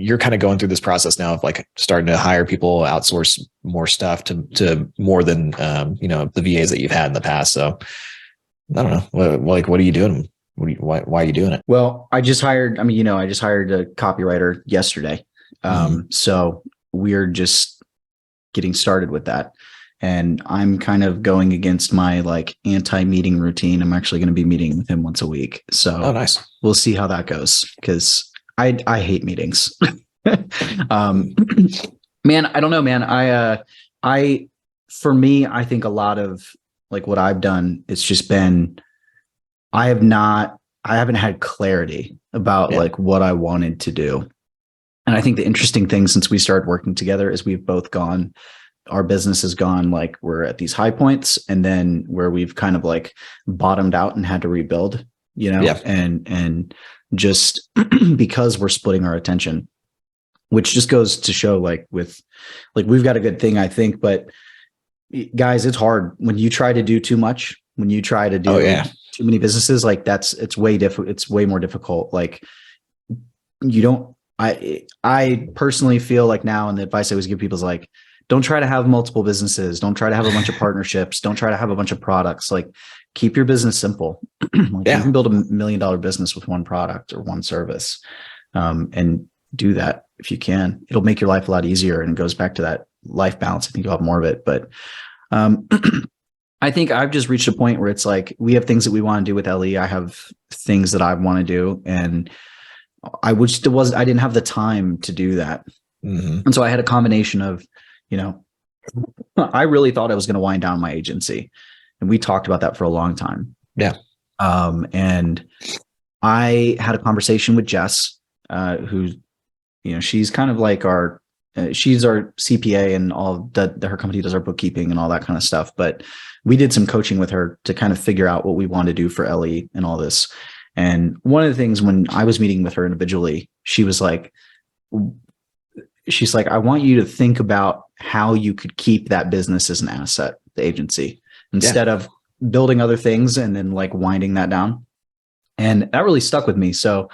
you're kind of going through this process now of like starting to hire people, outsource more stuff to more than, the VAs that you've had in the past. So I don't know, what are you doing? Why are you doing it? Well, I just hired a copywriter yesterday. So we're just getting started with that. And I'm kind of going against my like anti-meeting routine. I'm actually going to be meeting with him once a week. So nice. We'll see how that goes, because I hate meetings. Man, I don't know, man. For me, I think a lot of like what I've done, it's just been, I haven't had clarity about like what I wanted to do. And I think the interesting thing since we started working together is our business has gone like we're at these high points, and then where we've kind of like bottomed out and had to rebuild, and just because we're splitting our attention, which just goes to show like we've got a good thing, I think, but guys, it's hard when you try to do too much, when you try to do too many businesses, like it's way more difficult. Like I personally feel like now, and the advice I always give people is like, don't try to have multiple businesses. Don't try to have a bunch of partnerships. Don't try to have a bunch of products. Like, keep your business simple. You can build $1 million business with one product or one service, and do that if you can. It'll make your life a lot easier, and it goes back to that life balance. I think you'll have more of it. But I think I've just reached a point where it's like we have things that we want to do with LE. I have things that I want to do, and I didn't have the time to do that. And so I had a combination of, I really thought I was going to wind down my agency, and we talked about that for a long time. Yeah. And I had a conversation with Jess, who, she's kind of like she's our CPA, and her company does our bookkeeping and all that kind of stuff. But we did some coaching with her to kind of figure out what we want to do for LE and all this. And one of the things when I was meeting with her individually, she's like, I want you to think about how you could keep that business as an asset, the agency, instead of building other things and then like winding that down. And that really stuck with me. So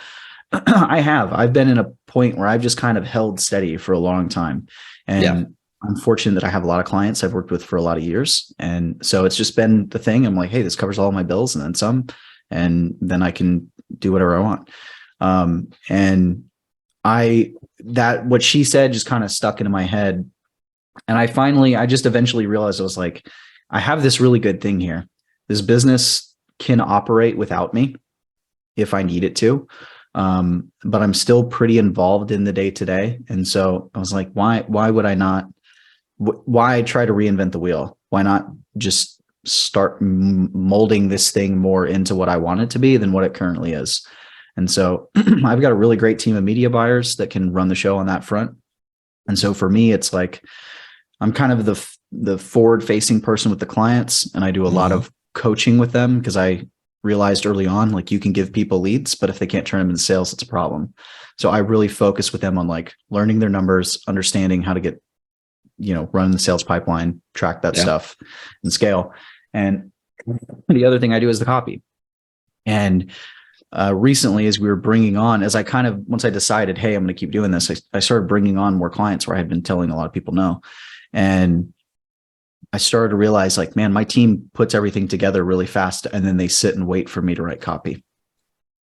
I've been in a point where I've just kind of held steady for a long time. And I'm fortunate that I have a lot of clients I've worked with for a lot of years. And so it's just been the thing. I'm like, hey, this covers all my bills and then some, and then I can do whatever I want. And what she said just kind of stuck into my head. And I just eventually realized, I was like, I have this really good thing here. This business can operate without me if I need it to. But I'm still pretty involved in the day to day. And so I was like, why would I not, why try to reinvent the wheel? Why not just start molding this thing more into what I want it to be than what it currently is? And so I've got a really great team of media buyers that can run the show on that front. And so for me, it's like, I'm kind of the forward facing person with the clients, and I do a lot of coaching with them, because I realized early on, like, you can give people leads, but if they can't turn them into sales, it's a problem. So I really focus with them on like learning their numbers, understanding how to get, run the sales pipeline, track that stuff and scale. And the other thing I do is the copy. And recently, as we were bringing on, once I decided, hey, I'm going to keep doing this, I started bringing on more clients where I had been telling a lot of people no. And I started to realize, like, man, my team puts everything together really fast, and then they sit and wait for me to write copy.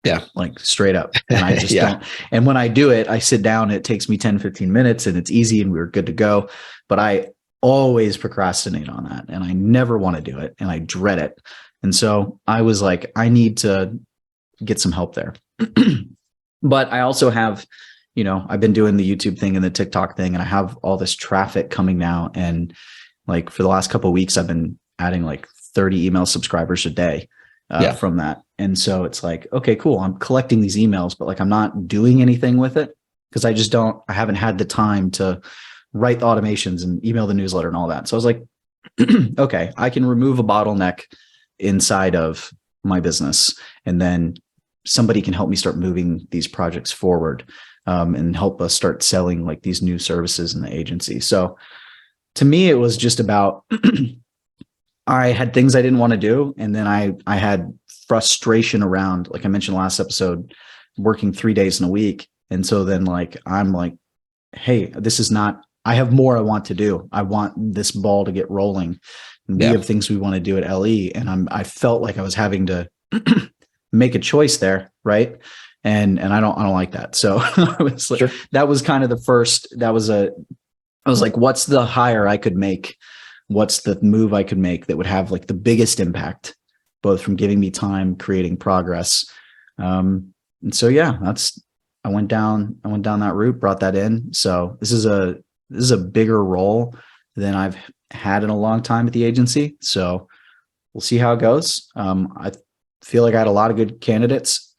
Yeah. Like, straight up. And I just don't. And when I do it, I sit down, it takes me 10, 15 minutes, and it's easy and we're good to go. But I always procrastinate on that, and I never want to do it, and I dread it. And so I was like, I need to get some help there. But I also have, I've been doing the YouTube thing and the TikTok thing, and I have all this traffic coming now. And like, for the last couple of weeks, I've been adding like 30 email subscribers a day from that. And so it's like, okay, cool. I'm collecting these emails, but like, I'm not doing anything with it, because I haven't had the time to write the automations and email the newsletter and all that. So I was like, okay, I can remove a bottleneck inside of my business, and then somebody can help me start moving these projects forward, and help us start selling like these new services in the agency. So to me, it was just about, I had things I didn't want to do. And then I had frustration around, like I mentioned last episode, working 3 days in a week. And so then like, I'm like, hey, this is not, I have more I want to do. I want this ball to get rolling. And we have things we want to do at LE. And I felt like I was having to make a choice there. Right. And I don't like that. So I was like, that was kind of the first, I was like, what's the hire I could make? What's the move I could make that would have like the biggest impact, both from giving me time, creating progress. And so, yeah, I went down that route, brought that in. So this is a bigger role than I've had in a long time at the agency. So we'll see how it goes. I feel like I had a lot of good candidates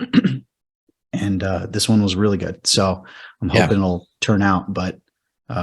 and this one was really good. So I'm hoping it'll turn out, but